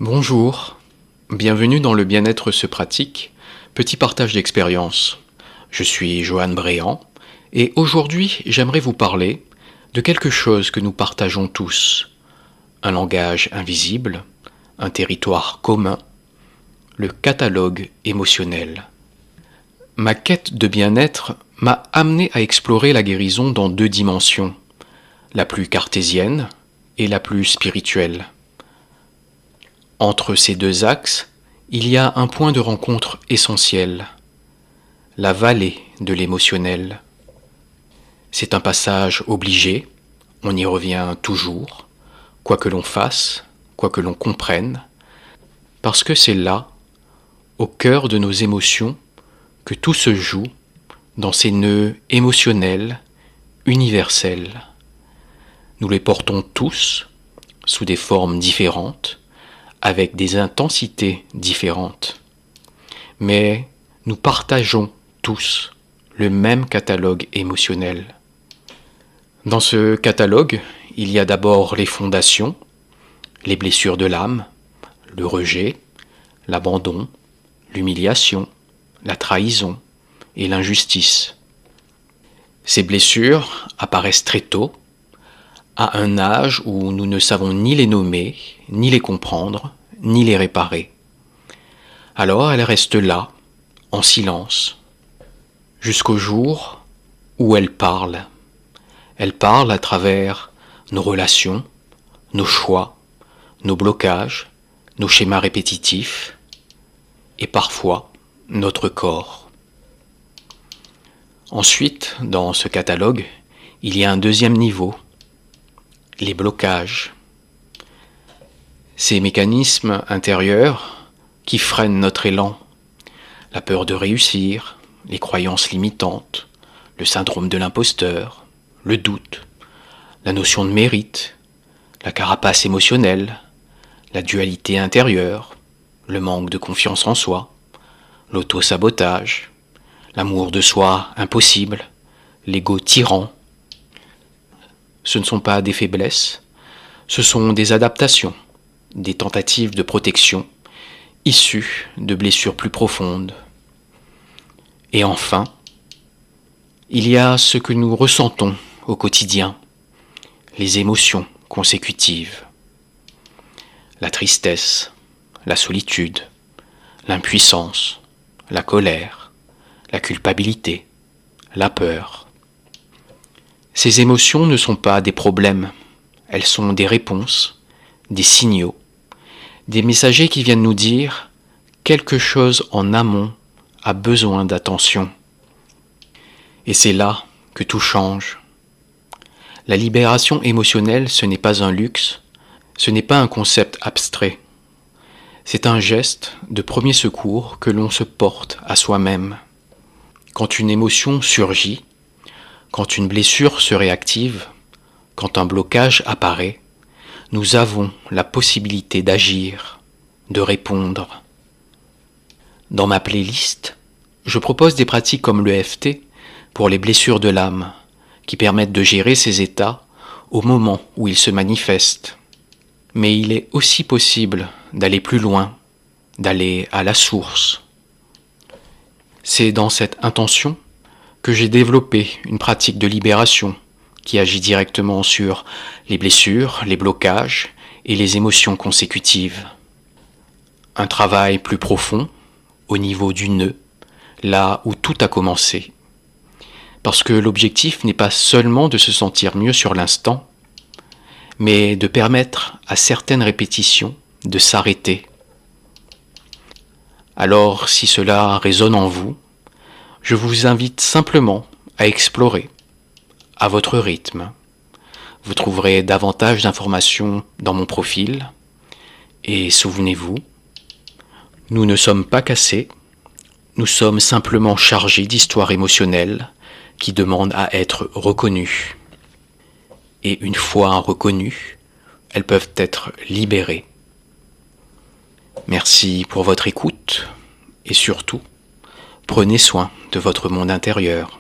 Bonjour, bienvenue dans Le bien-être se pratique, petit partage d'expérience. Je suis Johan Bréant et aujourd'hui j'aimerais vous parler de quelque chose que nous partageons tous. Un langage invisible, un territoire commun, le catalogue émotionnel. Ma quête de bien-être m'a amené à explorer la guérison dans deux dimensions, la plus cartésienne et la plus spirituelle. Entre ces deux axes, il y a un point de rencontre essentiel, la vallée de l'émotionnel. C'est un passage obligé, on y revient toujours, quoi que l'on fasse, quoi que l'on comprenne, parce que c'est là, au cœur de nos émotions, que tout se joue dans ces nœuds émotionnels, universels. Nous les portons tous, sous des formes différentes, avec des intensités différentes. Mais nous partageons tous le même catalogue émotionnel. Dans ce catalogue, il y a d'abord les fondations, les blessures de l'âme, le rejet, l'abandon, l'humiliation, la trahison et l'injustice. Ces blessures apparaissent très tôt, à un âge où nous ne savons ni les nommer, ni les comprendre, ni les réparer. Alors elles restent là, en silence, jusqu'au jour où elles parlent. Elles parlent à travers nos relations, nos choix, nos blocages, nos schémas répétitifs, et parfois notre corps. Ensuite, dans ce catalogue, il y a un deuxième niveau, les blocages. Ces mécanismes intérieurs qui freinent notre élan, la peur de réussir, les croyances limitantes, le syndrome de l'imposteur, le doute, la notion de mérite, la carapace émotionnelle, la dualité intérieure, le manque de confiance en soi, l'auto-sabotage, l'amour de soi impossible, l'ego tyran. Ce ne sont pas des faiblesses, ce sont des adaptations, des tentatives de protection issues de blessures plus profondes. Et enfin, il y a ce que nous ressentons au quotidien, les émotions consécutives. La tristesse, la solitude, l'impuissance, la colère, la culpabilité, la peur. Ces émotions ne sont pas des problèmes, elles sont des réponses, des signaux, des messagers qui viennent nous dire quelque chose en amont a besoin d'attention. Et c'est là que tout change. La libération émotionnelle, ce n'est pas un luxe, ce n'est pas un concept abstrait. C'est un geste de premier secours que l'on se porte à soi-même. Quand une émotion surgit, quand une blessure se réactive, quand un blocage apparaît, nous avons la possibilité d'agir, de répondre. Dans ma playlist, je propose des pratiques comme l'EFT pour les blessures de l'âme, qui permettent de gérer ces états au moment où ils se manifestent. Mais il est aussi possible d'aller plus loin, d'aller à la source. C'est dans cette intention que j'ai développé une pratique de libération qui agit directement sur les blessures, les blocages et les émotions consécutives. Un travail plus profond, au niveau du nœud, là où tout a commencé. Parce que l'objectif n'est pas seulement de se sentir mieux sur l'instant, mais de permettre à certaines répétitions de s'arrêter. Alors, si cela résonne en vous, je vous invite simplement à explorer, à votre rythme. Vous trouverez davantage d'informations dans mon profil. Et souvenez-vous, nous ne sommes pas cassés, nous sommes simplement chargés d'histoires émotionnelles qui demandent à être reconnues. Et une fois reconnues, elles peuvent être libérées. Merci pour votre écoute et surtout, prenez soin de votre monde intérieur.